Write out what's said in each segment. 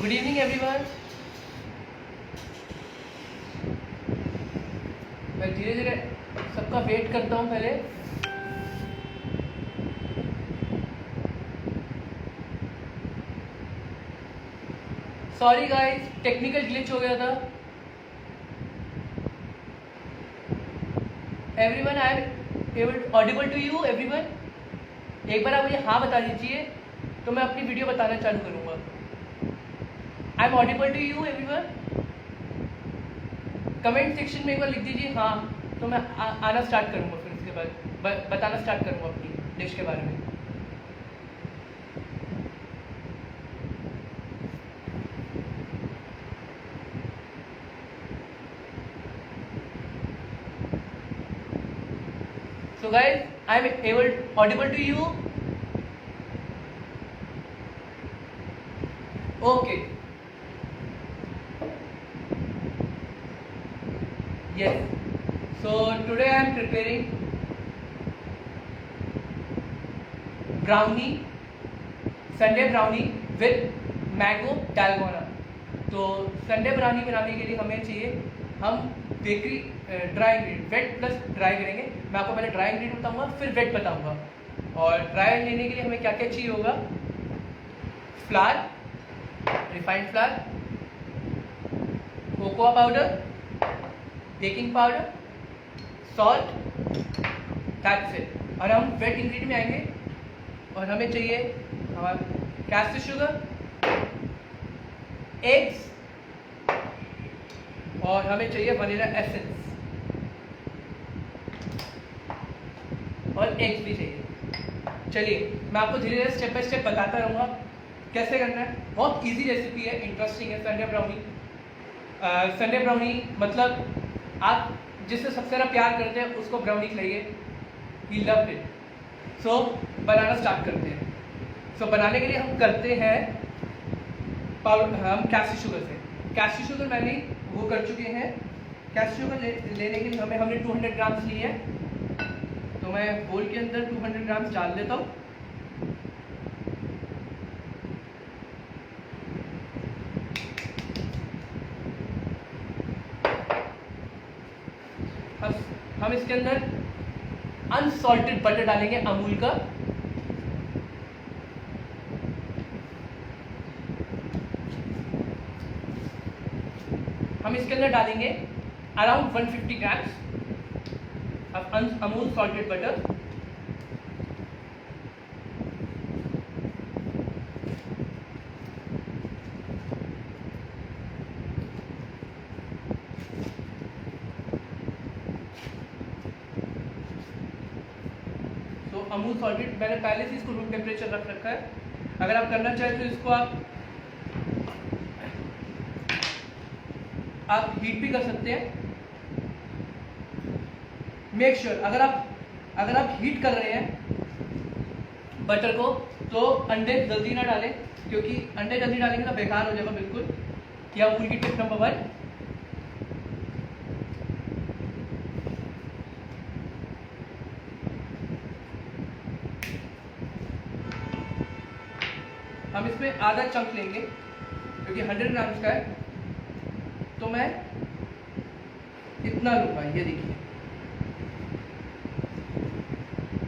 Good evening everyone. मैं धीरे धीरे सबका वेट करता हूँ पहले। सॉरी गाइस, टेक्निकल ग्लिच हो गया था। Everyone, I am audible to you everyone? एक बार आप मुझे हाँ बता दीजिए तो मैं अपनी वीडियो बताना चालू करूँगा। I am audible to you everyone? Comment section में एक बार लिख दीजिए हाँ, तो मैं आना स्टार्ट करूँगा। फिर उसके बाद बताना स्टार्ट करूँगा अपनी डिश के बारे में। So guys, I am audible to you? Okay. Yes. So today I am preparing brownie, Sunday brownie with mango dalgona. तो संडे ब्राउनी बनाने के लिए हमें चाहिए, हम bakery dry ingredient wait plus dry करेंगे। मैं आपको पहले ड्राई इंग्रीडियंट बताऊंगा, फिर वेट बताऊंगा। और ड्राई लेने के लिए हमें क्या क्या चाहिए होगा? Flour, refined flour, cocoa powder, baking powder, salt, that's it. और हम वेट इंग्रीडियंट में आएंगे और हमें चाहिए हमारा कैस्टर शुगर, एग्स और हमें चाहिए वनीला एसेंस और एग्स भी चाहिए। चलिए मैं आपको धीरे धीरे स्टेप बाय स्टेप बताता रहूँगा कैसे करना है। बहुत इजी रेसिपी है, इंटरेस्टिंग है। संडे ब्राउनी, संडे ब्राउनी मतलब आप जिससे सबसे ज़्यादा प्यार करते हैं उसको ब्राउनी खिलाइए, he loved it. So banana start करते हैं। सो बनाने के लिए हम करते हैं हम कैस्टर शुगर से। कैस्टर शुगर मैंने वो कर चुके हैं। कैस्टर शुगर लेने के लिए हमने 200 ग्राम्स लिए हैं। तो मैं बोल के अंदर 200 ग्राम्स डाल देता हूँ। हम इसके अंदर अनसॉल्टेड बटर डालेंगे अमूल का। हम इसके अंदर डालेंगे around 150 grams of Amul salted butter. तो अमूल सॉल्टेड मैंने पहले से इसको रूम टेम्परेचर रख रखा है। अगर आप करना चाहें तो इसको आप हीट भी कर सकते हैं। मेक श्योर अगर आप हीट कर रहे हैं बटर को तो अंडे जल्दी ना डालें, क्योंकि अंडे जल्दी डालेंगे तो बेकार हो जाएगा बिल्कुल। यह अमूल की टिप नंबर 1। हम इसमें आधा चंक लेंगे क्योंकि 100 ग्राम्स का है, तो मैं इतना लूँगा। ये देखिए,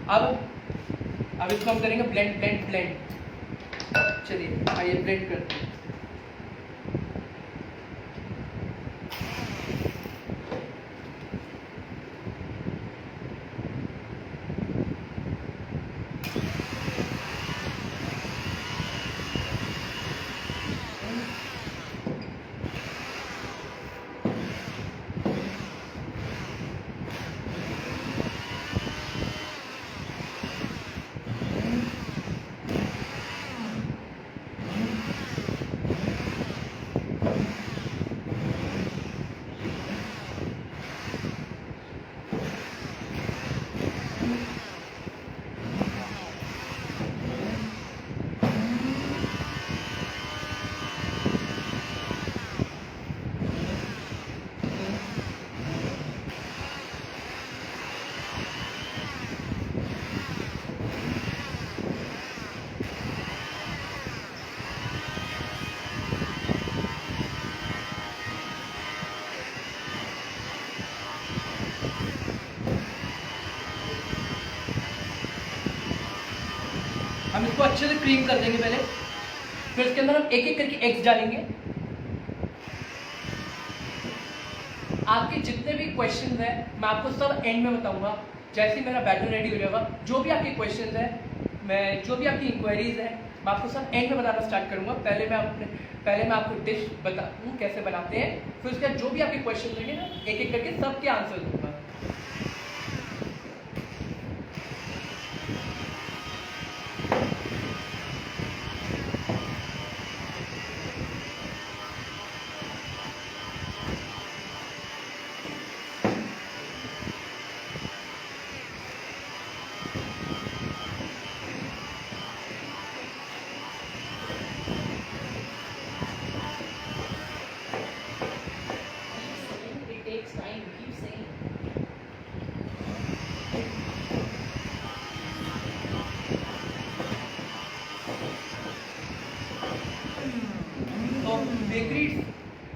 अब इसको हम करेंगे ब्लेंड ब्लेंड ब्लेंड। चलिए आइए ब्लेंड करते हैं। हम इसको अच्छे से क्रीम कर देंगे पहले, फिर इसके अंदर हम एक एक करके एग्स डालेंगे। आपके जितने भी क्वेश्चन हैं मैं आपको सब एंड में बताऊंगा, जैसे ही मेरा बैटर रेडी हो जाएगा। जो भी आपके क्वेश्चन हैं, जो भी आपकी इंक्वायरीज हैं, मैं आपको सब एंड में बताना स्टार्ट करूंगा। पहले मैं आपको डिश बताऊँ कैसे बनाते हैं, फिर उसके बाद जो भी आपके क्वेश्चन रहेंगे ना एक एक करके सबके आंसर दूंगा।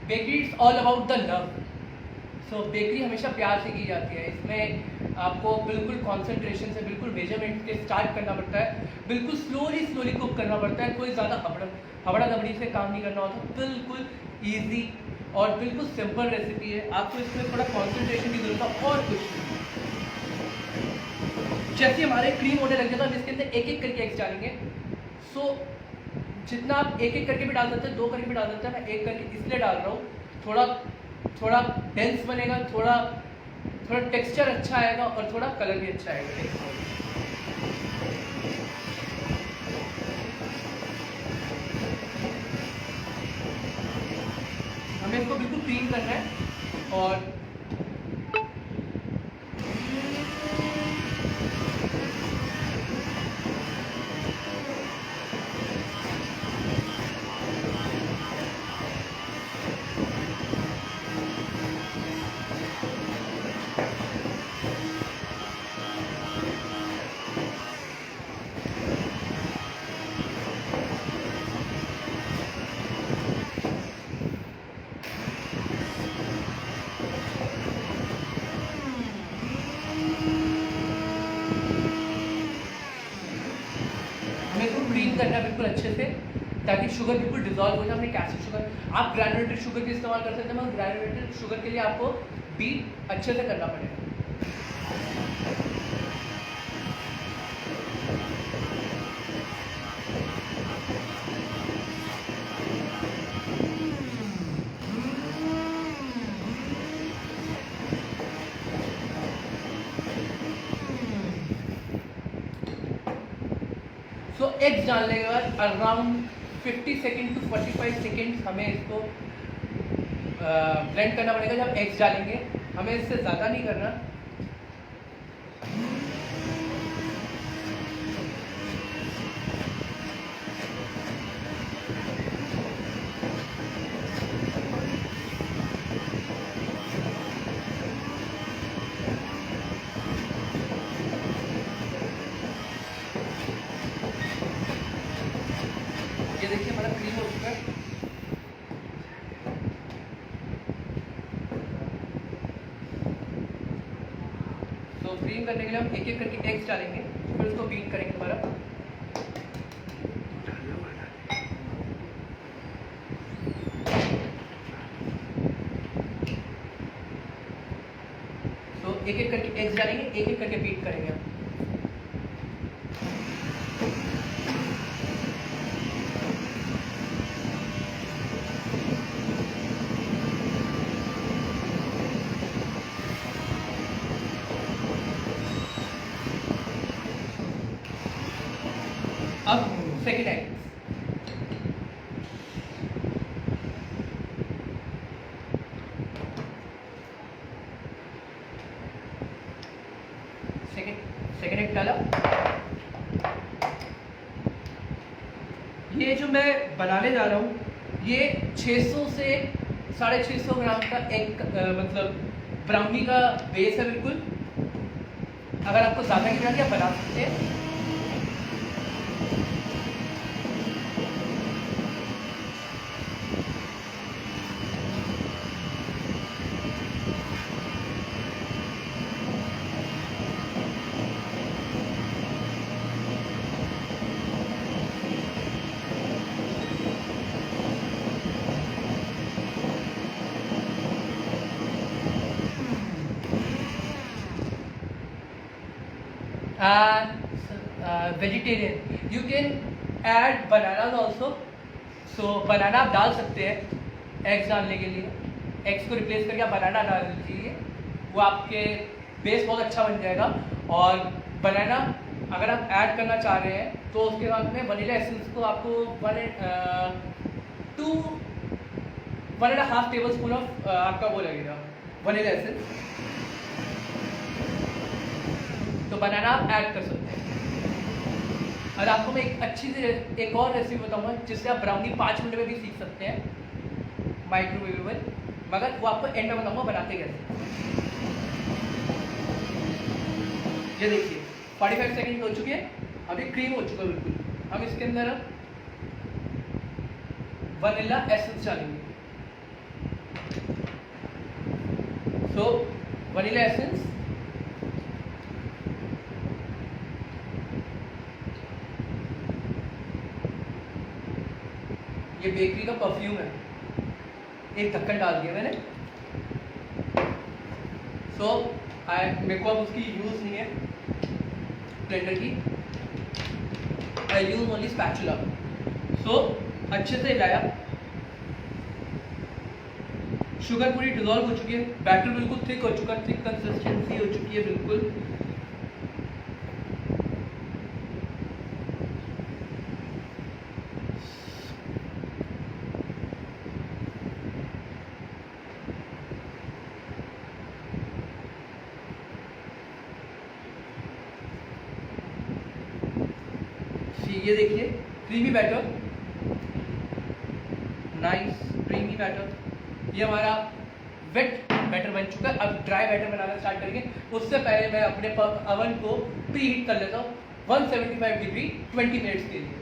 Bakery it's all about the love. So bakery हमेशा प्यार से की जाती है। इसमें आपको बिल्कुल कॉन्सेंट्रेशन से, बिल्कुल मेजरमेंट के स्टार्ट करना पड़ता है, बिल्कुल स्लोली कुक करना पड़ता है। कोई ज़्यादा हबड़ा दबड़ी से काम नहीं करना होता। बिल्कुल ईजी और बिल्कुल सिंपल रेसिपी है। आपको इसमें थोड़ा कॉन्सेंट्रेशन की जरूरत है और कुछ नहीं। जैसे हमारे क्रीम होने लग जाता है, हम इसके अंदर एक एक करके एग्स डालेंगे। सो जितना आप एक एक करके भी डाल सकते हैं, 2 करके भी डाल सकते हैं। मैं एक करके इसलिए डाल रहा हूँ, थोड़ा डेंस बनेगा, थोड़ा टेक्सचर अच्छा आएगा और थोड़ा कलर भी अच्छा आएगा। हमें इसको बिल्कुल क्लीन करना है और करना बिल्कुल अच्छे से, ताकि शुगर बिल्कुल डिजॉल्व हो जाए। हमने कैसे शुगर, आप ग्रैनुलेटेड शुगर का इस्तेमाल कर सकते हैं, मगर ग्रैनुलेटेड शुगर के लिए आपको बीट अच्छे से करना पड़ेगा। तो एग्स डालने के बाद अराउंड 50 सेकेंड टू 45 सेकेंड हमें इसको ब्लेंड करना पड़ेगा। जब एग्स डालेंगे हमें इससे ज़्यादा नहीं करना। ये देखिए हमारा क्रीम हो चुका है। तो क्रीम करने के लिए हम एक एक करके एग्स डालेंगे, फिर उसको बीट करेंगे दोबारा। तो एक एक करके एग्स डालेंगे, एक एक करके बीट करेंगे हम। अब सेकेंड एग, सेकेंड एग डाला। ये जो मैं बनाने जा रहा हूँ ये 600 से 650 ग्राम का एक मतलब ब्राउनी का बेस है बिल्कुल। अगर आपको ज़्यादा की आप बना सकते हैं। and vegetarian, you can add bananas also. So बनाना आप डाल सकते हैं एग्स डालने के लिए, एग्स को रिप्लेस करके आप बनाना डाल दीजिए, वो आपके बेस बहुत अच्छा बन जाएगा। और बनाना अगर आप ऐड करना चाह रहे हैं तो उसके बाद में वनीला एसेंस को आपको 1.5 टेबल स्पून ऑफ आपका वो लगेगा वनीला एसेंस, तो बनाना आप ऐड कर सकते हैं। और आपको मैं एक अच्छी सी एक और रेसिपी बताऊंगा जिससे आप ब्राउनी 5 मिनट में भी सीख सकते हैं, माइक्रोवेवेबल, मगर वो आपको एंड में बताऊंगा बनाते कैसे। ये देखिए 45 सेकंड हो चुके हैं, अभी क्रीम हो चुका है बिल्कुल। हम इसके अंदर वनीला एसेंस डालेंगे। सो वनीला एसेंस, ये बेकरी का परफ्यूम है, एक ढक्कन डाल दिया मैंने। सो मेरे को अब उसकी यूज़ नहीं है ब्लेंडर की, आई यूज ओनली स्पैचुला। सो अच्छे से हिलाया, शुगर पूरी डिजोल्व हो चुकी है, बैटर बिल्कुल थिक हो चुका है, थिक कंसिस्टेंसी हो चुकी है बिल्कुल। ये देखिए creamy batter, nice creamy batter. ये हमारा वेट बैटर बन चुका है। अब ड्राई बैटर बनाना स्टार्ट करेंगे। उससे पहले मैं अपने अवन को प्री हीट कर लेता हूँ 175 डिग्री 20 मिनट्स के लिए।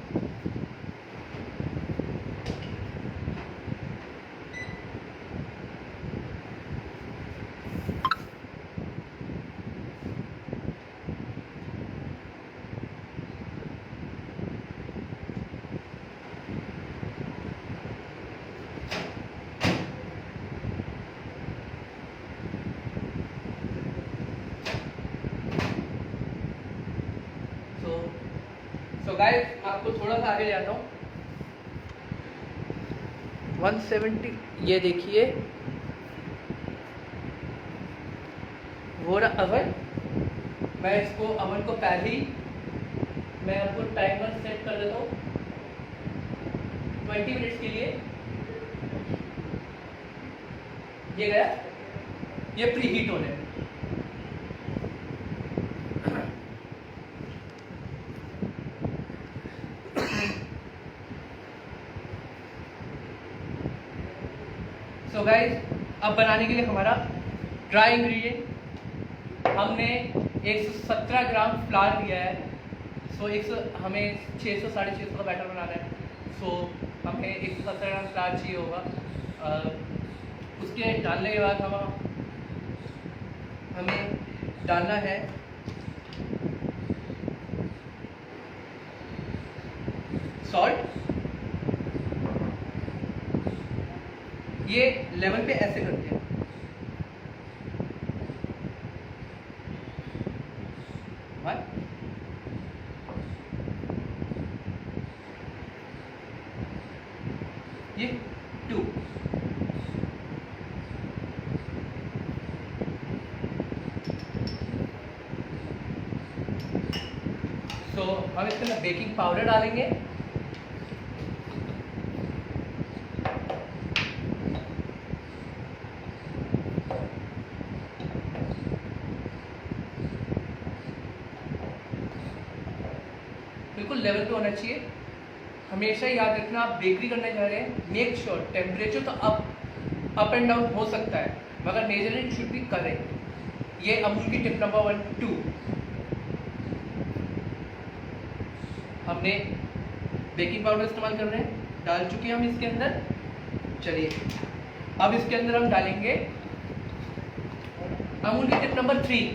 तो गाइस आपको थोड़ा सा आगे जाता हूँ। 170, ये देखिए वो रहा अवन। मैं इसको अवन को पहले ही मैं आपको टाइमर सेट कर देता हूँ 20 मिनट्स के लिए। ये गया, ये प्री हीट होने। सो गाइस अब बनाने के लिए हमारा ड्राई इंग्रेडिएंट हमने 117 ग्राम फ्लावर लिया है। सो हमें 600 साढ़े 600 का बैटर बनाना है। सो हमें 117 ग्राम फ्लावर चाहिए होगा। उसके डालने के बाद हमें डालना है सॉल्ट। ये लेवल पे ऐसे करते हैं, ये 2। तो हम इसके अंदर बेकिंग पाउडर डालेंगे। बिल्कुल लेवल पे होना चाहिए। हमेशा याद रखना, आप बेकरी करने जा रहे हैं, मेक श्योर टेम्परेचर तो अप एंड डाउन हो सकता है, मगर मेजरिंग शुड बी करेक्ट। ये अमूल की टिप नंबर 1 2। हमने बेकिंग पाउडर इस्तेमाल कर रहे हैं, डाल चुके हैं हम इसके अंदर। चलिए अब इसके अंदर हम डालेंगे अमूल की टिप नंबर 3।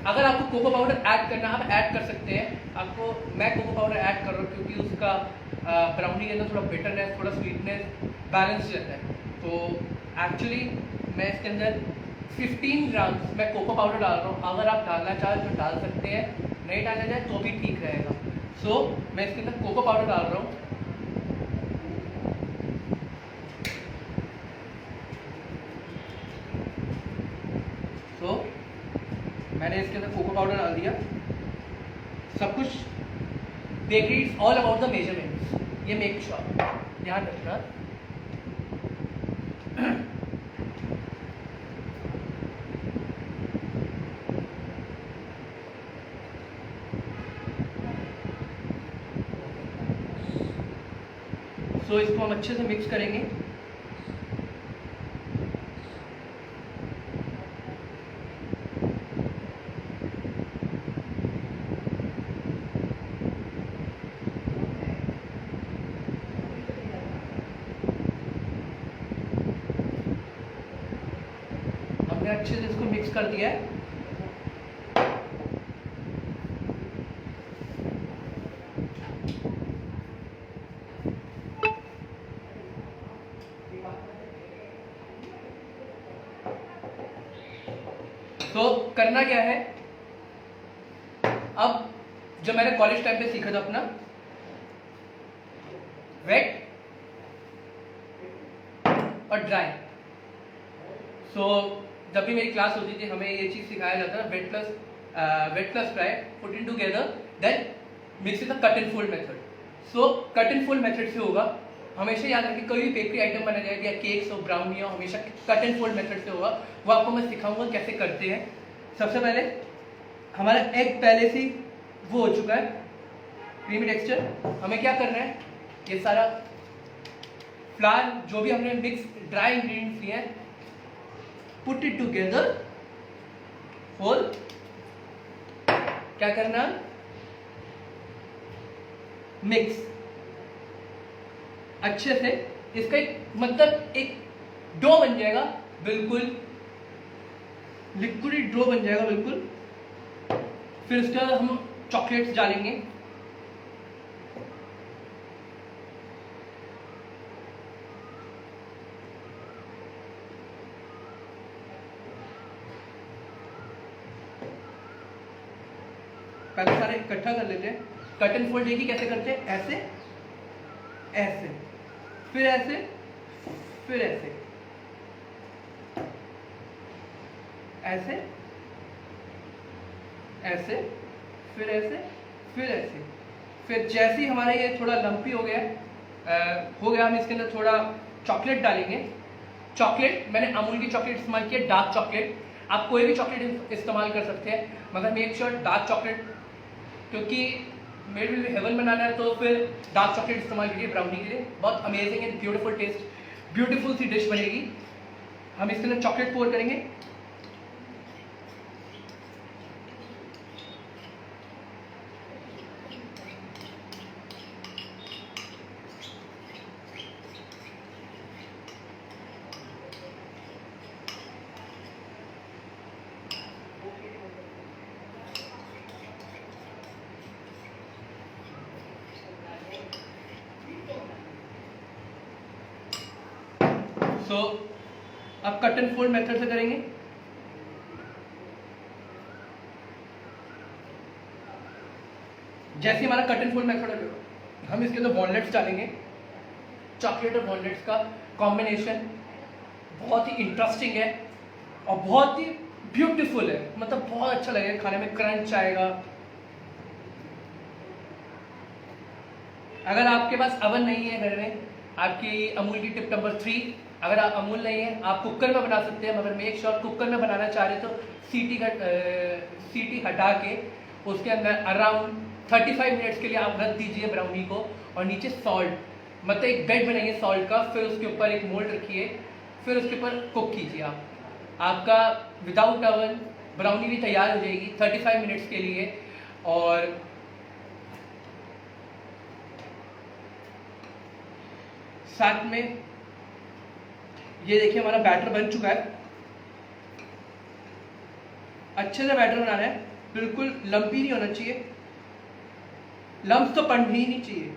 अगर आपको कोको पाउडर ऐड करना है आप ऐड कर सकते हैं। मैं कोको पाउडर ऐड कर रहा हूँ क्योंकि उसका ब्राउनी के अंदर थोड़ा बिटरनेस, थोड़ा स्वीटनेस बैलेंस रहता है। तो एक्चुअली मैं इसके अंदर 15 ग्राम मैं कोको पाउडर डाल रहा हूँ। अगर आप डालना चाहें तो डाल सकते हैं, नहीं डाला जाए तो भी ठीक रहेगा। सो मैं इसके अंदर कोको पाउडर डाल रहा हूँ। सो मैंने इसके अंदर कोको पाउडर डाल दिया। सब कुछ bakery is all about the measurements, ये मेक श्योर ध्यान रखना। सो इसको हम अच्छे से मिक्स करेंगे। हमने अच्छे से इसको मिक्स कर दिया है। तो करना क्या है, अब जो मैंने कॉलेज टाइम पे सीखा था अपना वेट और ड्राई। सो जब भी मेरी क्लास होती थी हमें ये चीज सिखाया जाता था, wet plus dry put in together then mix the cut and fold method. So cut and fold method से होगा। हमेशा याद रखिए कोई भी बेकरी आइटम बनाया जाएगा या केक्स हो ब्राउनी हो, हमेशा कट एंड फोल्ड मेथड से होगा। वो आपको मैं सिखाऊंगा कैसे करते हैं। सबसे पहले हमारा एग पहले से वो हो चुका है क्रीमी टेक्सचर। हमें क्या करना है, ये सारा फ्लावर जो भी हमने मिक्स ड्राई इंग्रेडिएंट्स लिए हैं पुट इट टुगेदर होल। क्या करना, मिक्स अच्छे से। इसका एक मतलब एक डो बन जाएगा, बिल्कुल लिक्विड डो बन जाएगा बिल्कुल। फिर उसके बाद हम चॉकलेट्स डालेंगे। पहले सारे इकट्ठा कर लेते हैं। कट एंड फोल्ड देखिए कैसे करते हैं, ऐसे ऐसे फिर ऐसे फिर ऐसे ऐसे ऐसे फिर ऐसे फिर ऐसे। फिर जैसे ही हमारा ये थोड़ा लंपी हो गया हम इसके अंदर थोड़ा चॉकलेट डालेंगे। चॉकलेट मैंने अमूल की चॉकलेट इस्तेमाल की है, डार्क चॉकलेट। आप कोई भी चॉकलेट इस्तेमाल कर सकते हैं, मगर मेक श्योर डार्क चॉकलेट, क्योंकि मेड विल हेवन बनाना है तो फिर डार्क चॉकलेट इस्तेमाल कीजिए ब्राउनी के लिए। बहुत amazing and beautiful taste, beautiful सी डिश बनेगी। हम इसके अंदर चॉकलेट पोर करेंगे। सो अब कट एंड फोल्ड मेथड से करेंगे। जैसे हमारा कट एंड फोल्ड मेथड है, हम इसके अंदर वॉलनट्स डालेंगे। चॉकलेट और वॉलनट्स का कॉम्बिनेशन बहुत ही इंटरेस्टिंग है और बहुत ही ब्यूटीफुल है, मतलब बहुत अच्छा लगेगा खाने में, क्रंच आएगा। अगर आपके पास अवन नहीं है घर में, आपकी अमूल की टिप नंबर 3, अगर आप अमूल नहीं है आप कुकर में बना सकते हैं, मगर मेक श्योर कुकर में बनाना चाह रहे तो सीटी हटा के उसके अंदर अराउंड 35 मिनट्स के लिए आप रख दीजिए ब्राउनी को, और नीचे सॉल्ट, मतलब एक बेड बनाइए सॉल्ट का, फिर उसके ऊपर एक मोल्ड रखिए, फिर उसके ऊपर कुक कीजिए। आपका विदाउट अवन ब्राउनी भी तैयार हो जाएगी 35 मिनट्स के लिए। और साथ में ये देखिए हमारा बैटर बन चुका है। अच्छे से बैटर बनाना है, बिल्कुल लंपी नहीं होना चाहिए, लम्स तो पड़नी ही नहीं चाहिए।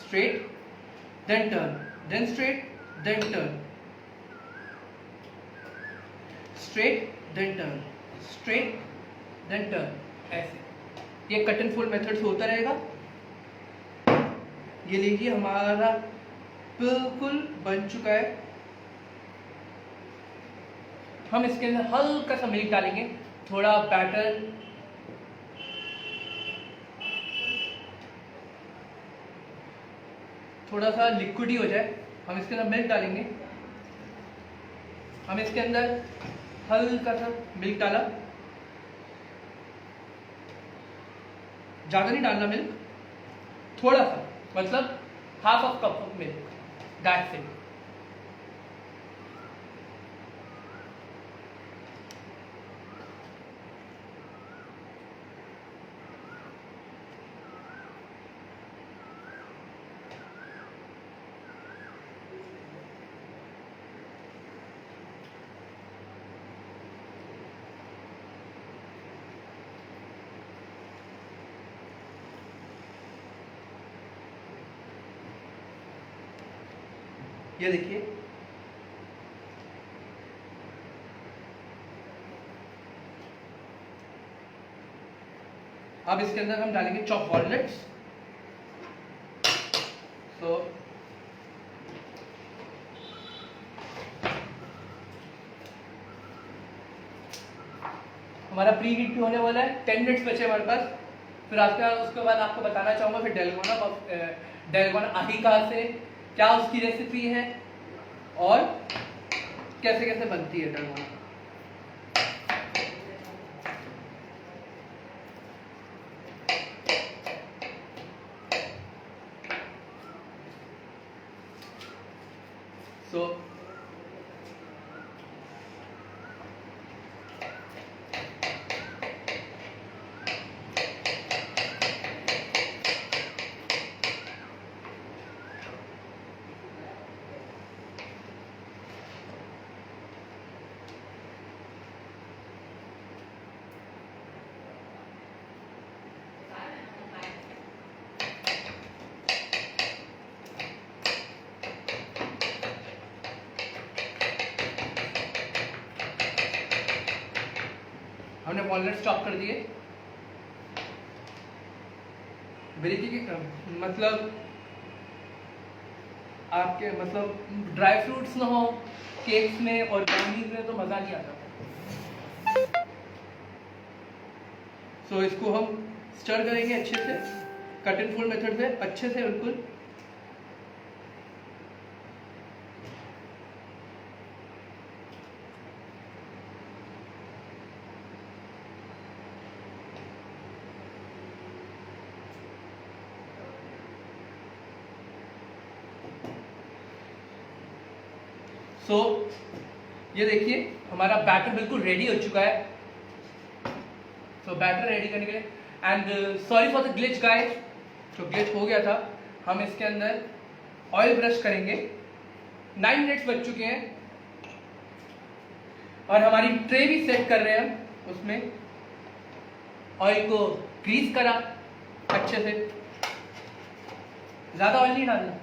straight, then turn, then straight, then turn, straight, then turn, straight, then turn, ऐसे ये कट एंड फोल्ड मेथड से होता रहेगा। ये लीजिए हमारा बिल्कुल बन चुका है। हम इसके अंदर हल्का सा मिल्क डालेंगे, थोड़ा बैटर थोड़ा सा लिक्विड ही हो जाए। हम इसके अंदर मिल्क डालेंगे। हम इसके अंदर हल्का सा मिल्क डाला, ज़्यादा नहीं डालना मिल्क, थोड़ा सा, मतलब half of cup of milk, that's it. ये देखिए अब इसके अंदर हम डालेंगे चॉप वॉलनट्स। तो हमारा प्री हीट भी होने वाला है, 10 मिनट्स बचे हमारे पास। फिर उसके बाद आपको बताना चाहूँगा फिर डेलगोना आई कहाँ से, क्या उसकी रेसिपी है और कैसे कैसे बनती है डेलगोना। सो हमने वॉलनट चॉप कर दिए। मतलब आपके मतलब ड्राई फ्रूट्स ना हो केक्स में और ब्राउनीज में तो मज़ा नहीं आता। सो इसको हम स्टर करेंगे अच्छे से, कट एंड फोल्ड मेथड से अच्छे से बिल्कुल। सो ये देखिए हमारा बैटर बिल्कुल रेडी हो चुका है। सो बैटर रेडी करने के लिए and sorry for the glitch guys, जो ग्लिच हो गया था। हम इसके अंदर ऑयल ब्रश करेंगे। 9 मिनट्स बच चुके हैं और हमारी ट्रे भी सेट कर रहे हैं। उसमें ऑयल को ग्रीस करा अच्छे से, ज़्यादा ऑयल नहीं डालना,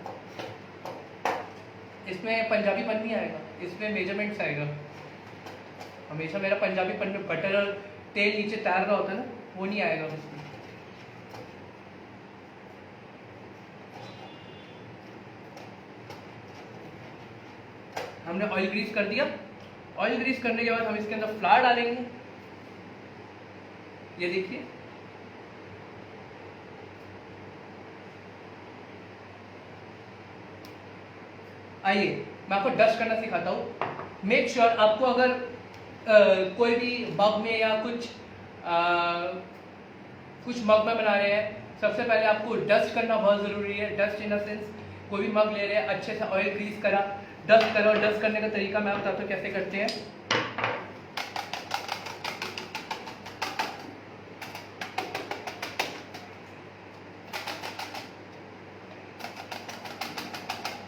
इसमें पंजाबीपन नहीं आएगा, इसमें मेजरमेंट्स आएगा। हमेशा मेरा पंजाबीपन में बटर और तेल नीचे तैर रहा होता है ना, वो नहीं आएगा उसमें। हमने ऑयल ग्रीस कर दिया। ऑयल ग्रीस करने के बाद हम इसके अंदर फ्लावर डालेंगे। ये देखिए आइए मैं आपको डस्ट करना सिखाता हूँ। मेक श्योर आपको अगर कोई भी मग में या कुछ मग में बना रहे हैं, सबसे पहले आपको डस्ट करना बहुत ज़रूरी है। डस्ट इन द सेंस कोई भी मग ले रहे हैं, अच्छे से ऑयल ग्रीस करा, डस्ट करो। डस्ट करने का तरीका मैं बताता हूँ कैसे करते हैं।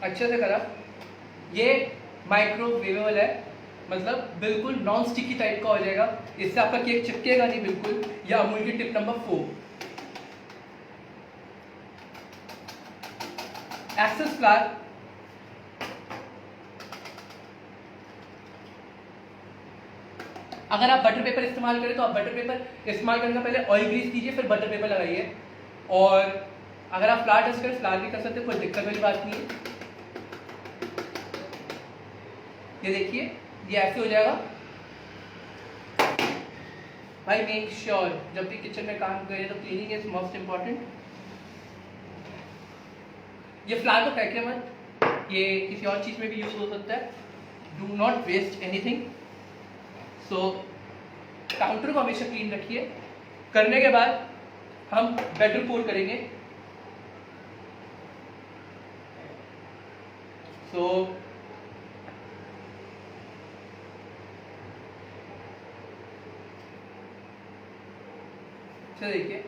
अच्छे से करा। ये माइक्रोवेवेबल है, मतलब बिल्कुल नॉन स्टिकी टाइप का हो जाएगा। इससे आपका केक चिपकेगा नहीं बिल्कुल। या अमूल की टिप नंबर 4, एक्सेस फ्लावर, अगर आप बटर पेपर इस्तेमाल करें तो आप बटर पेपर इस्तेमाल करने से पहले ऑयल ग्रीस कीजिए, फिर बटर पेपर लगाइए। और अगर आप फ्लावर टच करें, फ्लावर भी कर सकते हैं, कोई दिक्कत वाली बात नहीं है। ये देखिए, ये ऐसे हो जाएगा। भाई मेक श्योर जब भी किचन में काम करें तो क्लीनिंग इज मोस्ट इम्पॉर्टेंट। ये फ्लावर को फेंके मत, ये किसी और चीज में भी यूज हो सकता है। Do not waste anything. So counter को हमेशा क्लीन रखिए। करने के बाद हम बेटर पोर करेंगे। सो देखिए,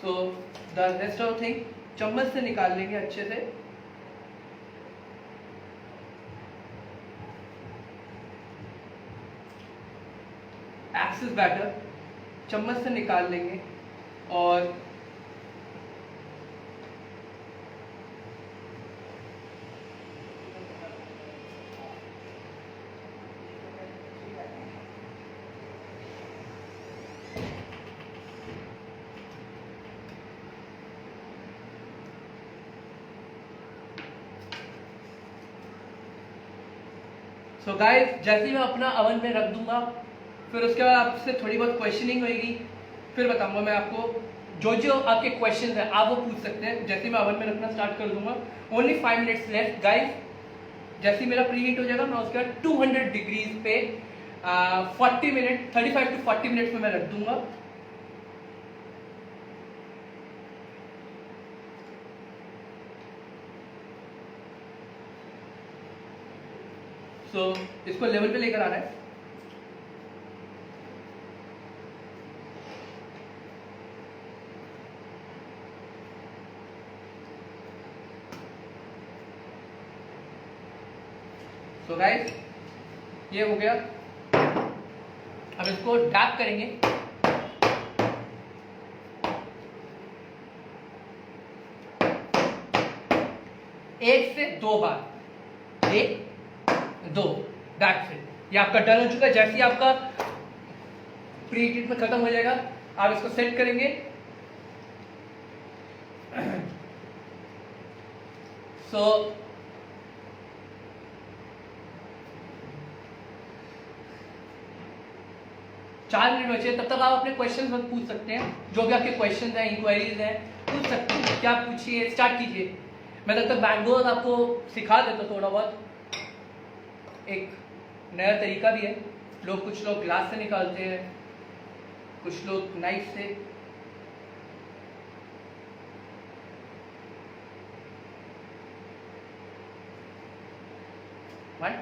so the rest of thing चम्मच से निकाल लेंगे अच्छे से। एक्सेस बैटर चम्मच से निकाल लेंगे और सो गाइस, जैसे ही मैं अपना अवन में रख दूंगा, फिर उसके बाद आपसे थोड़ी बहुत क्वेश्चनिंग होगी, फिर बताऊंगा मैं आपको। जो जो आपके क्वेश्चंस हैं आप वो पूछ सकते हैं। जैसे ही मैं अवन में रखना स्टार्ट कर दूंगा, ओनली 5 मिनट्स लेफ्ट गाइस। जैसे ही मेरा प्री हीट हो जाएगा, मैं उसके बाद 200 डिग्रीज पे 40 मिनट 35 टू 40 मिनट्स में मैं रख दूंगा। सो इसको लेवल पे लेकर आना है। सो गाइस, ये हो गया। अब इसको डैप करेंगे। एक से 2 बार, 1 2 बैक से। ये आपका डन हो चुका है। जैसे ही आपका प्री हीट में खत्म हो जाएगा, आप इसको सेट करेंगे। सो 4 मिनट बचे, तब तक आप अपने क्वेश्चन मत पूछ सकते हैं। जो भी आपके क्वेश्चन हैं, इंक्वायरीज हैं, पूछ सकते हैं। क्या पूछिए, स्टार्ट कीजिए। मैं तब तक बैंगोज आपको सिखा देता थोड़ा बहुत। एक नया तरीका भी है। कुछ लोग ग्लास से निकालते हैं, कुछ लोग नाइफ से। What?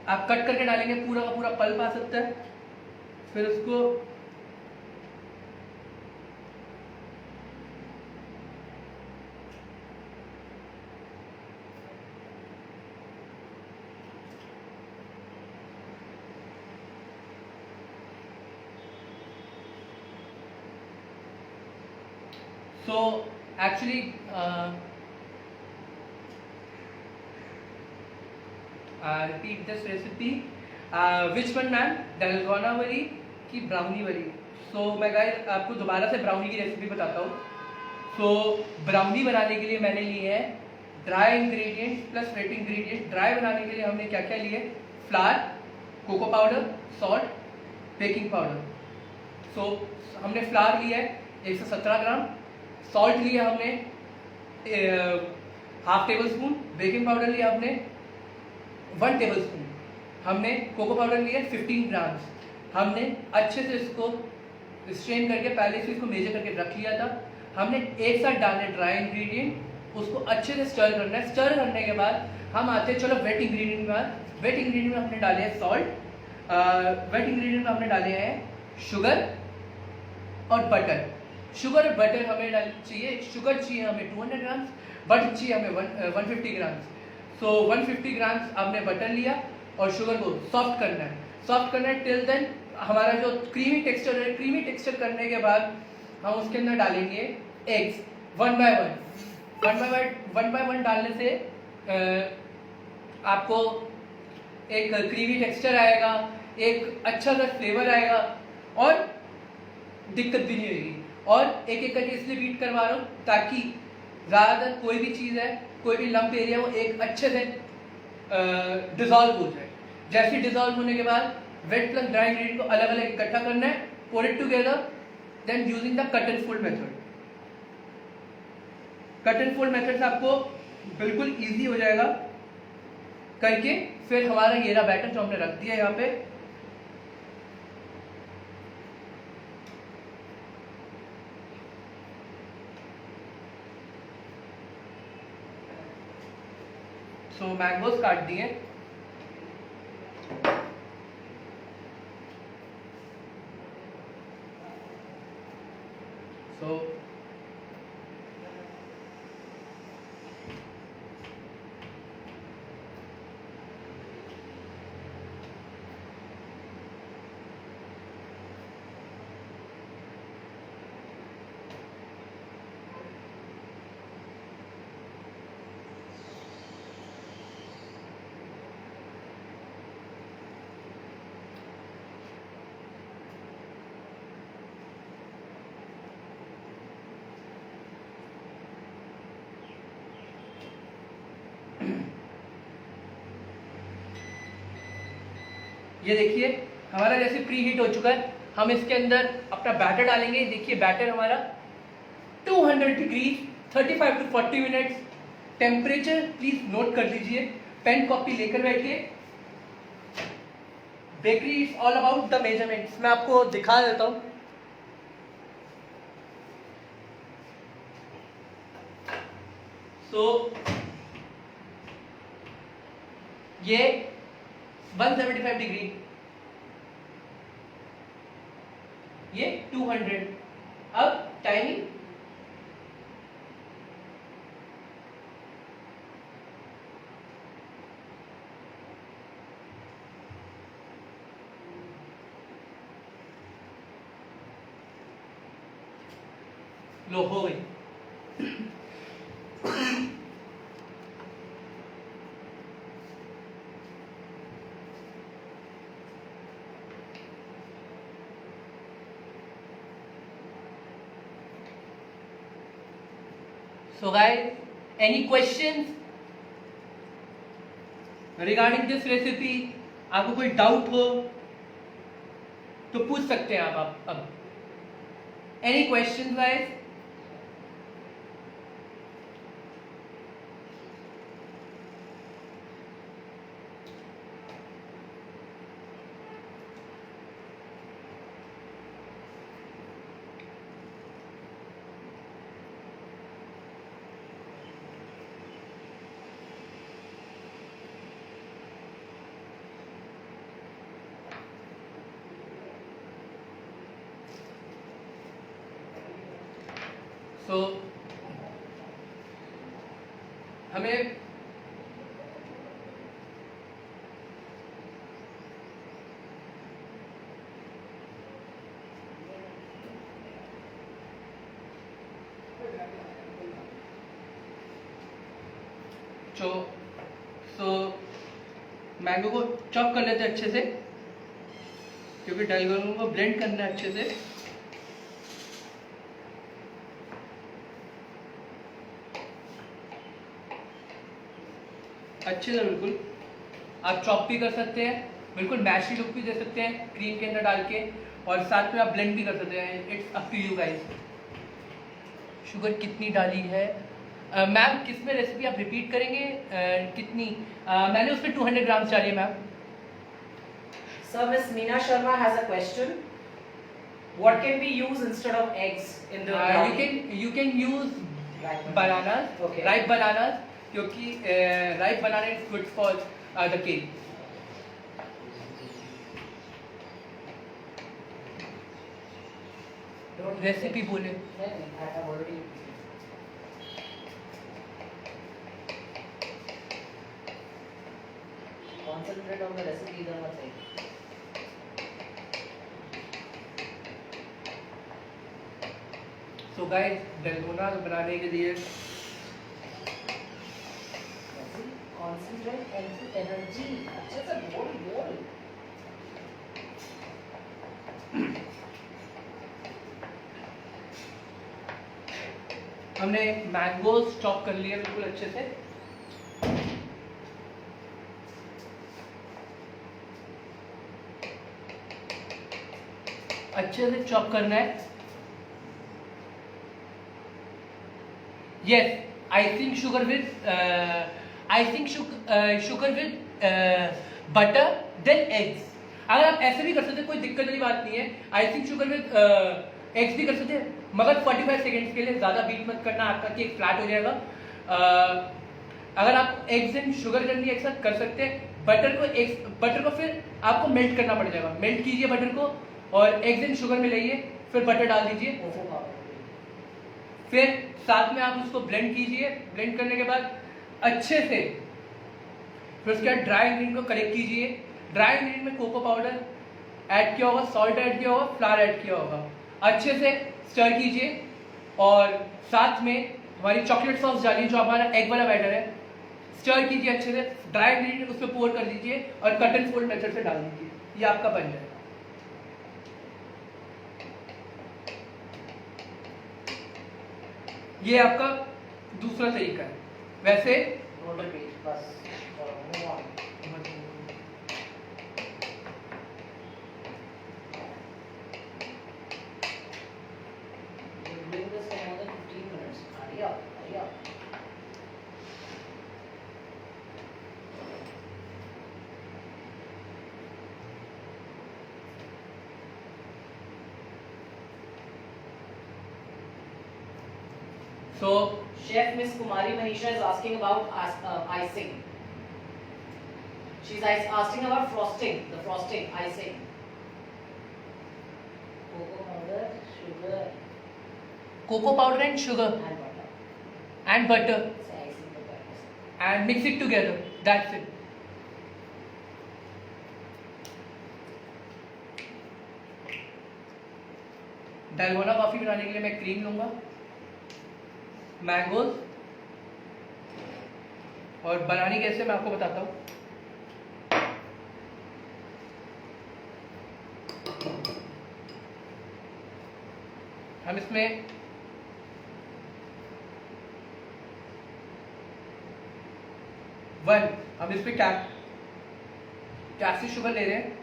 आप कट करके डालेंगे, पूरा का पूरा पल्प आ सकता है। फिर उसको so actually repeat this recipe. Which one ma'am, dalgona वाली कि ब्राउनी वाली? सो मैं गाइस आपको दोबारा से ब्राउनी की रेसिपी बताता हूँ। सो ब्राउनी बनाने के लिए मैंने लिए हैं dry ingredients plus wet ingredient. Dry बनाने के लिए हमने क्या क्या लिए, flour, cocoa powder, salt, baking powder. So हमने फ्लावर लिया है 117 ग्राम, सॉल्ट लिया हमने half tablespoon, baking powder लिया हमने 1 टेबल स्पून, हमने कोको पाउडर लिया 15 ग्राम्स। हमने अच्छे से इसको स्ट्रेन करके पहले से इसको मेजर करके रख लिया था। हमने एक साथ डालने ड्राई इंग्रेडिएंट, उसको अच्छे से स्टर करना है। स्टर करने के बाद हम आते हैं चलो वेट इंग्रेडिएंट के बाद। वेट इंग्रेडिएंट में हमने डाले हैं सॉल्ट, वेट इंग्रेडिएंट में हमने डाले हैं शुगर और बटर। शुगर और बटर हमें चाहिए, शुगर चाहिए हमें 200 ग्राम्स, बटर चाहिए हमें 150 ग्राम्स। सो 150 ग्राम्स आपने बटर लिया और शुगर को सॉफ्ट करना है, सॉफ्ट करना है टिल देन हमारा जो क्रीमी टेक्सचर है। क्रीमी टेक्सचर करने के बाद हम उसके अंदर डालेंगे एग्स 1 बाय 1 डालने से आपको एक क्रीमी टेक्सचर आएगा, एक अच्छा सा फ्लेवर आएगा और दिक्कत भी नहीं होगी। और एक एक करके इसलिए बीट करवा रहा हूँ ताकि ज़्यादातर कोई भी चीज़ है, कोई भी लंप एरिया वो एक अच्छे से डिज़ोल्व हो जाए। जैसे डिज़ोल्व होने के बाद वेट प्लस ड्राई इंग्रेडिएंट को अलग अलग इकट्ठा करना है, put it together, then using the cut and fold method. Cut and fold method से आपको बिल्कुल इजी हो जाएगा करके। फिर हमारा ये रहा बैटर जो हमने रख दिया यहाँ पे। सो मैंगोज काट दिए, सो ये देखिए हमारा जैसे प्री हीट हो चुका है। हम इसके अंदर अपना बैटर डालेंगे। देखिए बैटर हमारा 200 degree 35 to 40 minutes. Temperature please note कर लीजिए, पेन कॉपी लेकर बैठिए। Bakery is all about the measurements. मैं आपको दिखा देता हूँ। सो ये 175 डिग्री, ये 200। अब टाइमिंग लो हो गई। So guys, any questions regarding this recipe? आपको कोई डाउट हो तो पूछ सकते हैं आप अब। Any questions guys? So हमें मैंगो को चॉप कर लेते हैं अच्छे से, क्योंकि डालगोना को ब्लेंड करना है अच्छे से। अच्छे से बिल्कुल आप चॉप भी कर सकते हैं, बिल्कुल मैशी लुक भी दे सकते हैं क्रीम के अंदर डाल के, और साथ में आप ब्लेंड भी कर सकते हैं। It's up to you guys. Sugar कितनी डाली है मैम? किसमें रेसिपी आप रिपीट करेंगे? कितनी? मैंने उसमें 200 ग्राम्स डाली है ma'am. Sir, miss Meena Sharma has a question. What can we use instead of eggs in the brownie? You can use bananas, Okay. ripe bananas, क्योंकि ripe banana is good for the cake. Recipe बोले। नहीं, I have already. Concentrate on the recipe इधर मत जाइए. So guys, dalgona बनाने के लिए Concentrate and energy. अच्छे से बोल. हमने मैंगोज चॉप कर लिए बिल्कुल अच्छे से। अच्छे से चॉप करना है। Yes, icing sugar with butter then eggs. अगर आप ऐसे भी कर सकते हैं, कोई दिक्कत वाली बात नहीं है। आइसिंग शुगर विद एग्स भी कर सकते हैं, मगर 45 सेकेंड्स के लिए ज़्यादा बीट मत करना, आपका केक फ्लैट हो जाएगा। अगर आप एग्स एंड शुगर जर्नी एक साथ कर सकते हैं, बटर को फिर आपको मेल्ट करना पड़ जाएगा। मेल्ट कीजिए बटर को और एग्स एंड शुगर में लाइए, फिर बटर डाल दीजिए, फिर साथ में आप उसको ब्लेंड कीजिए। ब्लेंड करने के बाद अच्छे से फिर उसके बाद ड्राई इंग्रेडिएंट को कलेक्ट कीजिए। ड्राई इंग्रेडिएंट में कोको पाउडर ऐड किया होगा, सॉल्ट ऐड किया होगा, फ्लावर ऐड किया होगा। अच्छे से स्टर कीजिए और साथ में हमारी चॉकलेट सॉस डालिए, जो हमारा एग वाला बैटर है। स्टर कीजिए अच्छे से, ड्राई इंग्रेडिएंट उसमें पोर कर दीजिए और कट एंड फोल्ड मेथड से डाल दीजिए। ये आपका बन जाएगा। ये आपका दूसरा तरीका है। वैसे बस doing this for more than 15 minutes. Hurry up. So, Chef Miss Kumari Manisha is asking about icing. She's asking about frosting, the frosting, icing. Cocoa powder, sugar, and sugar and butter. and butter Say icing the butter. and mix it together. That's it. Dalgona coffee बनाने के लिए मैं cream लूंगा, mangoes, और बनानी कैसे मैं आपको बताता हूँ। हम इसमें हम इस पे कैसी शुगर ले रहे हैं,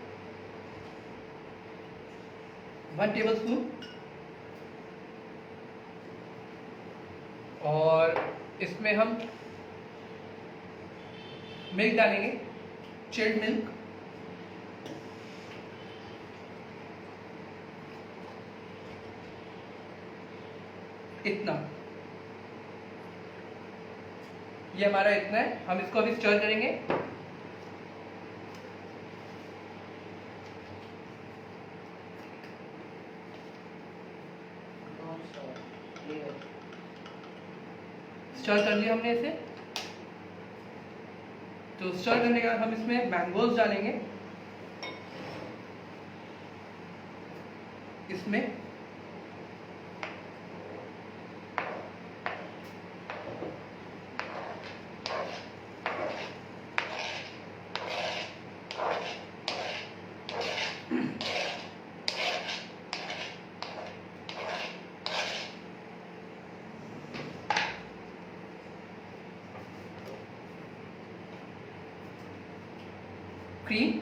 1 टेबल स्पून, और इसमें हम मिल्क डालेंगे, चिल्ड मिल्क, इतना। ये हमारा इतना है। हम इसको अभी स्टर करेंगे। स्टर कर लिया हमने इसे। तो स्टर करने के बाद हम इसमें मैंगोज डालेंगे, इसमें क्रीम,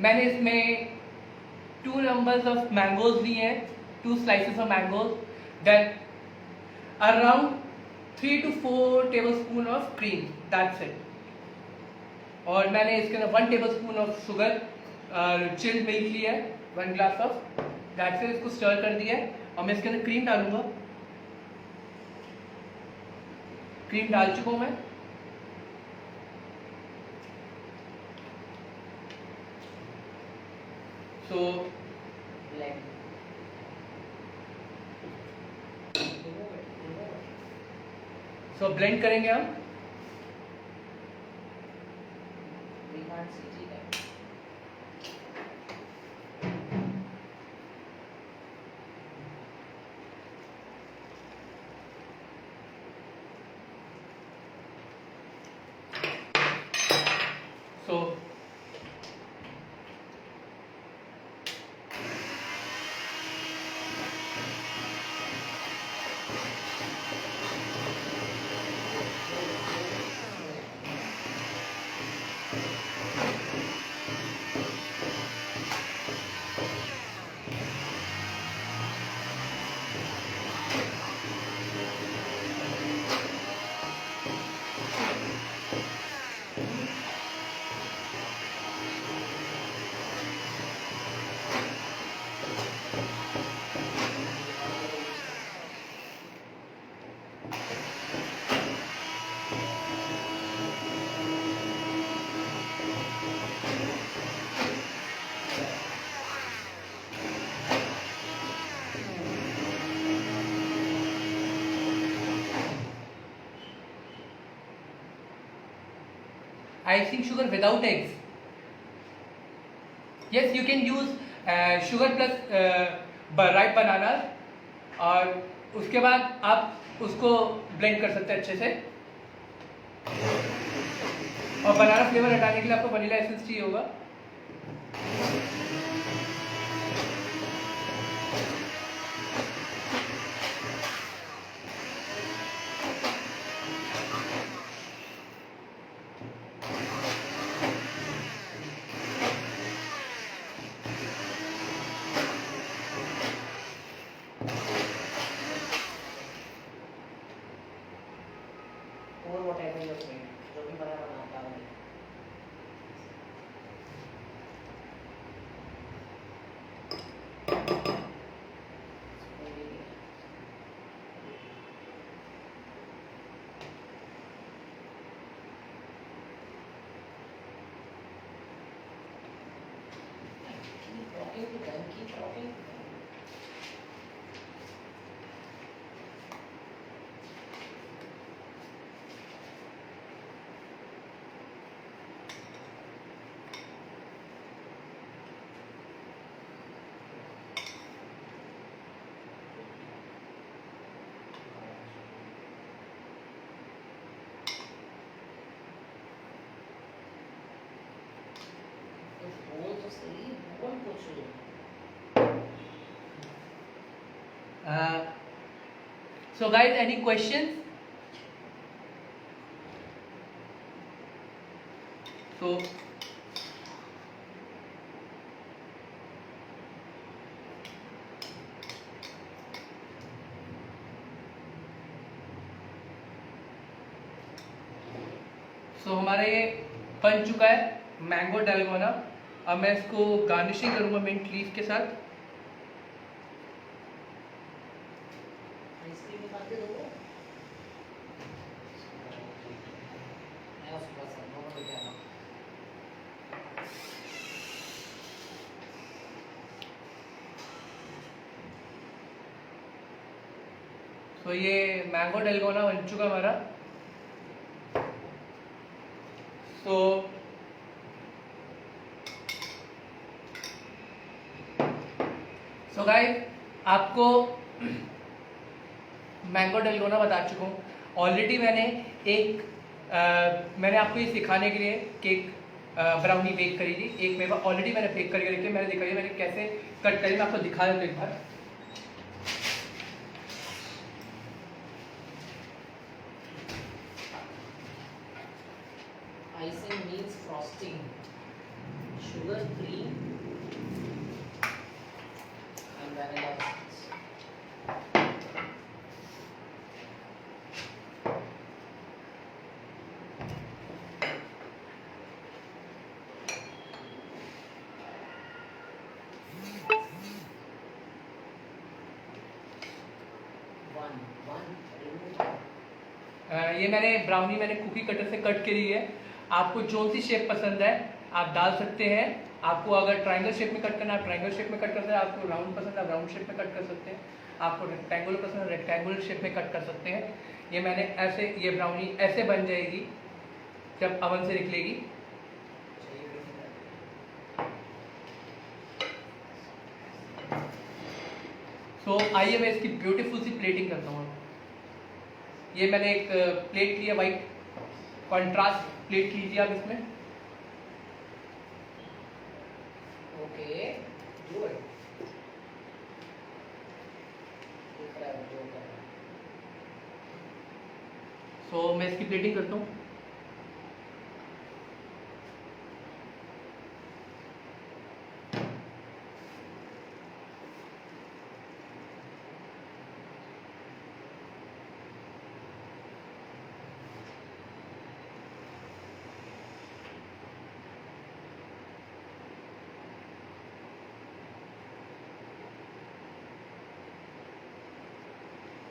मैंने इसमें 2 numbers of mangoes लिए हैं, 2 slices of mangoes, then around 3 to 4 tablespoon of cream, that's it. और मैंने इसके अंदर 1 tablespoon of sugar chilled milk लिया है, 1 glass of, that's it. इसको स्टर कर दिया है और मैं इसके अंदर क्रीम डालूंगा। क्रीम डाल चुका हूँ मैं। So Blend. so blend करेंगे हम। We can't see, ठीक है। So icing sugar without eggs. Yes, you can use sugar plus ripe bananas, और उसके बाद आप उसको ब्लेंड कर सकते हैं अच्छे से। और बनाना फ्लेवर हटाने के लिए आपको वनीला एसेंस चाहिए होगा। Or whatever you're doing, जो भी बना बनाता हूँ। Keep talking to them, keep talking to them. बोल तो सही, बोल कुछ। So guys, any questions? So हमारा ये बन चुका है मैंगो डालगोना। अब मैं इसको गार्निशिंग करूंगा मिंट लीफ के साथ। आइसक्रीम निकाल के दो। मैं उसके बाद सब लोगों को क्या ना। तो ये मैंगो डालगोना बन चुका हमारा। सो गाइस, आपको मैंगो डालगोना बता चुका हूँ ऑलरेडी। मैंने आपको ये सिखाने के लिए केक ब्राउनी बेक करी थी। एक मेवा ऑलरेडी मैंने बेक करके रखी है, मैंने दिखाई मैंने कैसे कट करी। मैं आपको दिखा दूँ एक बार। sugar, cream, and vanilla essence. ये मैंने ब्राउनी मैंने कुकी कटर से कट करी है। आपको जो सी शेप पसंद है आप डाल सकते हैं। आपको अगर ट्रायंगल शेप में कट करना है ट्रायंगल शेप में कट कर सकते हैं, आपको राउंड पसंद है राउंड शेप में कट कर सकते हैं, आपको रेक्टेंगुलर पसंद है रेक्टेंगुलर शेप में कट कर सकते हैं। ये मैंने ऐसे, ये ब्राउनी ऐसे बन जाएगी जब अवन से निकलेगी। सो आइए मैं इसकी ब्यूटीफुल सी प्लेटिंग करता हूँ। ये मैंने एक प्लेट लिया, वाइट कॉन्ट्रास्ट प्लेट लीजिए आप इसमें। Okay, good. सो मैं इसकी प्लेटिंग करता हूँ।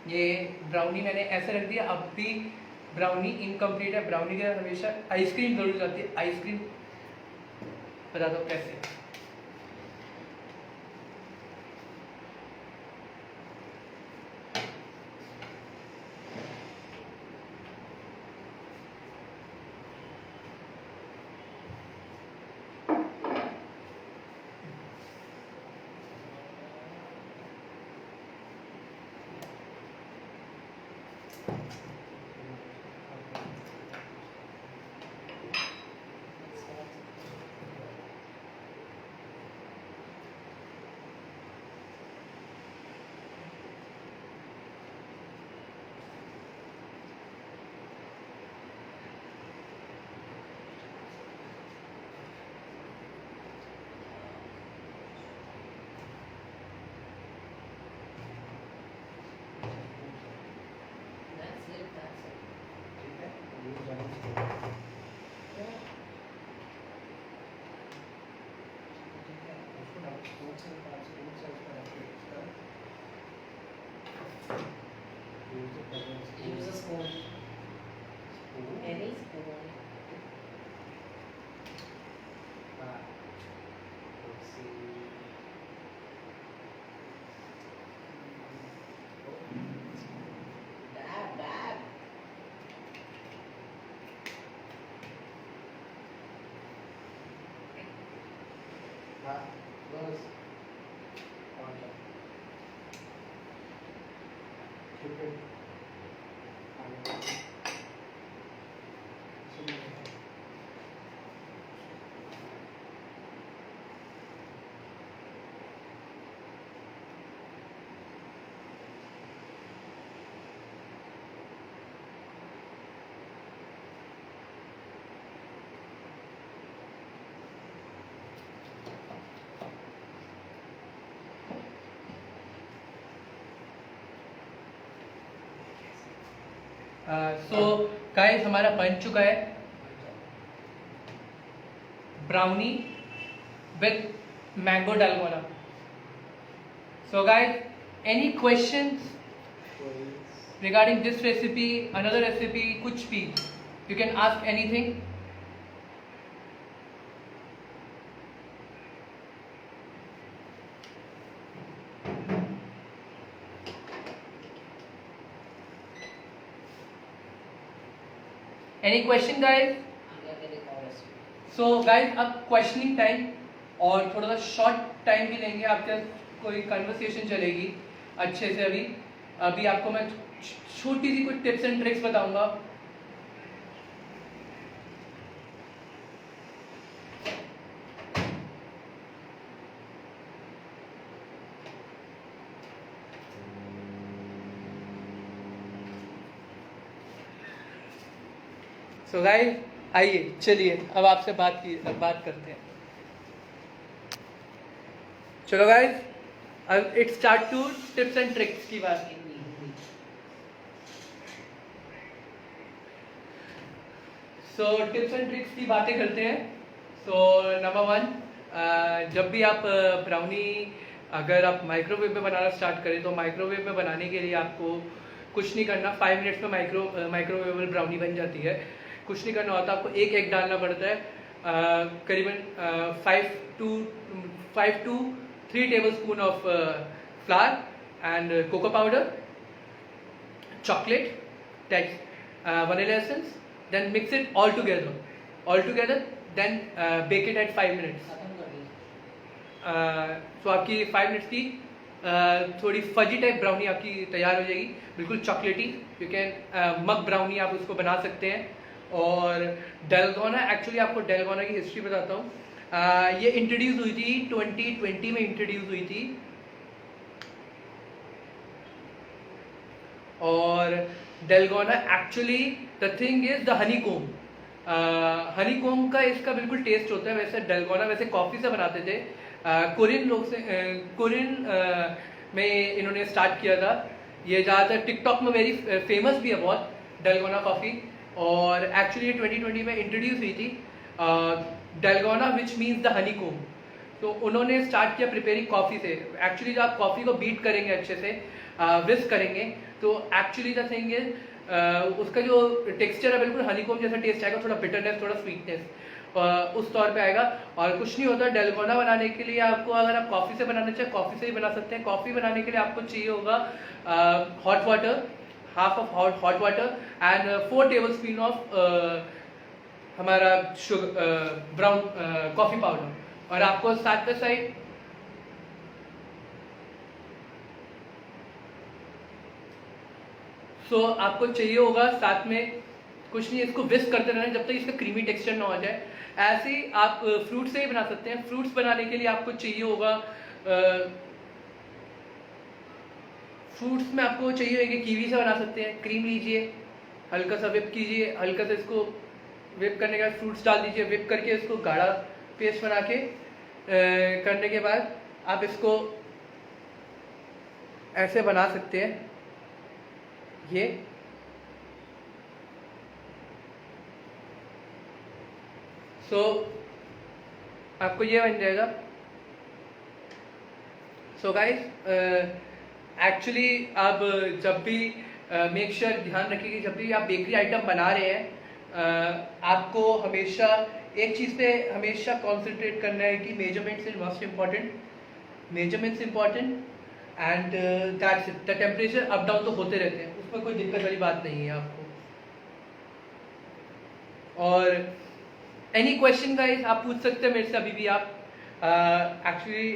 ये ब्राउनी मैंने ऐसे रख दिया। अब भी ब्राउनी इनकम्प्लीट है। ब्राउनी के साथ हमेशा आइसक्रीम जरूर जाती है। आइसक्रीम बता दो कैसे। Use a spoon. Any spoon. Dab, dab. So guys हमारा बन चुका है brownie with mango dalgona. So guys any questions regarding this recipe, another recipe, कुछ भी you can ask anything. Any question guys? So guys अब questioning time और थोड़ा सा short time भी लेंगे। आपके कोई conversation चलेगी अच्छे से। अभी आपको मैं छोटी सी कुछ टिप्स एंड ट्रिक्स बताऊंगा। सो गाइस आइए चलिए अब आपसे बात करते हैं। चलो गाइस, अब it start to tips and tricks की बात। सो टिप्स एंड ट्रिक्स की बातें करते हैं। सो नंबर 1, जब भी आप ब्राउनी अगर आप माइक्रोवेव में बनाना स्टार्ट करें तो माइक्रोवेव में बनाने के लिए आपको कुछ नहीं करना। 5 मिनट्स में माइक्रोवेवेबल ब्राउनी बन जाती है। कुछ नहीं करना होता, आपको एक एग डालना पड़ता है, करीबन 5 to 3 table spoon of flour and cocoa powder, chocolate, vanilla essence, then mix it all together, then bake it at 5 minutes. तो आपकी 5 मिनट्स की थोड़ी फजी टाइप ब्राउनी आपकी तैयार हो जाएगी, बिल्कुल चॉकलेटी। यू कैन मग ब्राउनी आप उसको बना सकते हैं। और डेलगोना, एक्चुअली आपको डेलगोना की हिस्ट्री बताता हूँ। ये इंट्रोड्यूस हुई थी 2020 में, इंट्रोड्यूस हुई थी। और dalgona actually the thing is the honeycomb का इसका बिल्कुल टेस्ट होता है। वैसे डेलगोना वैसे कॉफ़ी से बनाते थे, कोरियन में इन्होंने स्टार्ट किया था। ये ज़्यादातर टिकटॉक में वेरी फेमस भी है बहुत, डेलगोना कॉफ़ी। और एक्चुअली ये 2020 में इंट्रोड्यूस हुई थी, dalgona which means the honeycomb. तो उन्होंने स्टार्ट किया प्रिपेयरिंग कॉफ़ी से। एक्चुअली जब आप कॉफ़ी को बीट करेंगे अच्छे से, विस्क करेंगे, तो एक्चुअली द थिंग इज उसका जो टेक्सचर है बिल्कुल हनीकॉम जैसा टेस्ट आएगा, थोड़ा बिटरनेस, थोड़ा स्वीटनेस उस तौर पे आएगा। और कुछ नहीं होता, डेलगोना बनाने के लिए आपको, अगर आप कॉफ़ी से बनाना चाहें कॉफ़ी से ही बना सकते हैं। कॉफ़ी बनाने के लिए आपको चाहिए होगा hot water, half of hot water and 4 table spoon of हमारा ब्राउन कॉफ़ी पाउडर। और आपको साथ पे साइड आपको चाहिए होगा साथ में कुछ नहीं, इसको विस्क करते रहना जब तक इसका क्रीमी टेक्सचर ना हो जाए। ऐसे ही आप फ्रूट से ही बना सकते हैं। फ्रूट्स बनाने के लिए आपको चाहिए होगा, फ्रूट्स में आपको चाहिए होगा, कीवी से बना सकते हैं। क्रीम लीजिए, हल्का सा विप कीजिए, हल्का सा इसको विप करने के बाद फ्रूट्स डाल दीजिए, विप करके इसको गाढ़ा पेस्ट बना के करने के बाद आप इसको ऐसे बना सकते हैं। ये आपको ये बन जाएगा। गाइस, एक्चुअली आप जब भी मेक श्योर ध्यान रखिए कि जब भी आप बेकरी आइटम बना रहे हैं, आपको हमेशा एक चीज़ पे हमेशा कॉन्सेंट्रेट करना है कि measurements is most important and that's it. The temperature up down तो होते रहते हैं, उसमें कोई दिक्कत वाली बात नहीं है आपको। और एनी क्वेश्चन गाइस आप पूछ सकते हैं मेरे से अभी भी। आप एक्चुअली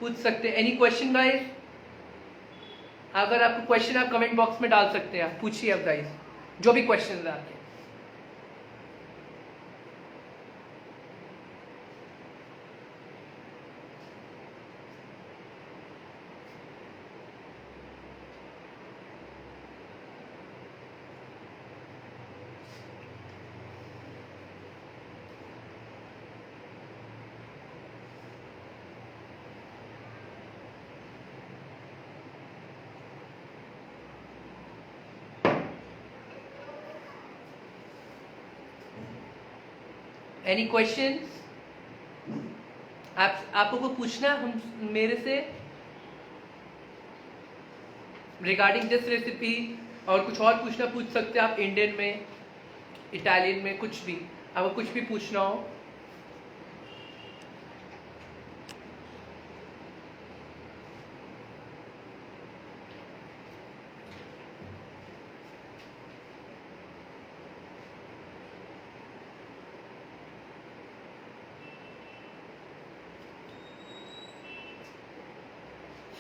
पूछ सकते हैं एनी क्वेश्चन गाइस। अगर आपको क्वेश्चन आप कमेंट बॉक्स में डाल सकते हैं, आप पूछिए आप गाइस, जो भी क्वेश्चन है आपके। एनी क्वेश्चंस आपको को पूछना हम मेरे से रिगार्डिंग दिस रेसिपी, और कुछ और पूछना पूछ सकते हैं आप। इंडियन में, इटालियन में, कुछ भी आपको कुछ भी पूछना हो।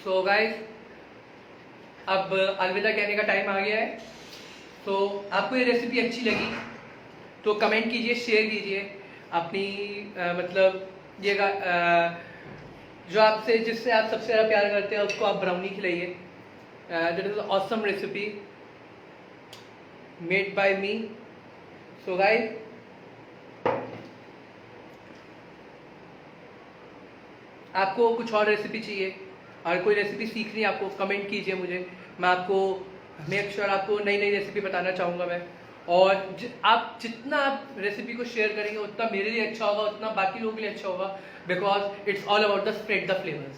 सो गाइस, अब अलविदा कहने का टाइम आ गया है। तो आपको ये रेसिपी अच्छी लगी तो कमेंट कीजिए, शेयर कीजिए अपनी मतलब ये जो आपसे जिससे आप सबसे ज़्यादा प्यार करते हैं उसको आप ब्राउनी खिलाइए। That is awesome recipe made by me. So guys, आपको कुछ और रेसिपी चाहिए और कोई रेसिपी सीखनी है आपको, कमेंट कीजिए मुझे, मैं आपको मेक श्योर आपको नई नई रेसिपी बताना चाहूँगा मैं। और आप जितना आप रेसिपी को शेयर करेंगे उतना मेरे लिए अच्छा होगा, उतना बाकी लोगों के लिए अच्छा होगा, because it's all about the spread the flavours.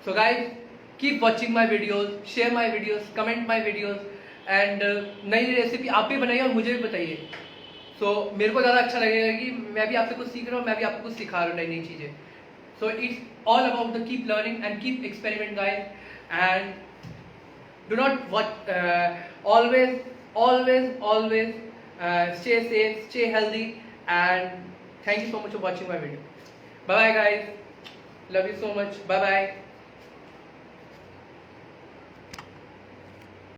So guys keep watching my videos, share my videos, comment my videos and नई नई रेसिपी आप भी बनाइए और मुझे भी बताइए। सो मेरे को ज़्यादा अच्छा लगेगा कि मैं भी आपसे कुछ सीख रहा हूँ, मैं भी आपको कुछ सिखा रहा हूँ नई नई चीज़ें। So it's all about the keep learning and keep experiment guys, and do not watch always stay safe, stay healthy, and thank you so much for watching my video. Bye bye guys, love you so much, bye bye.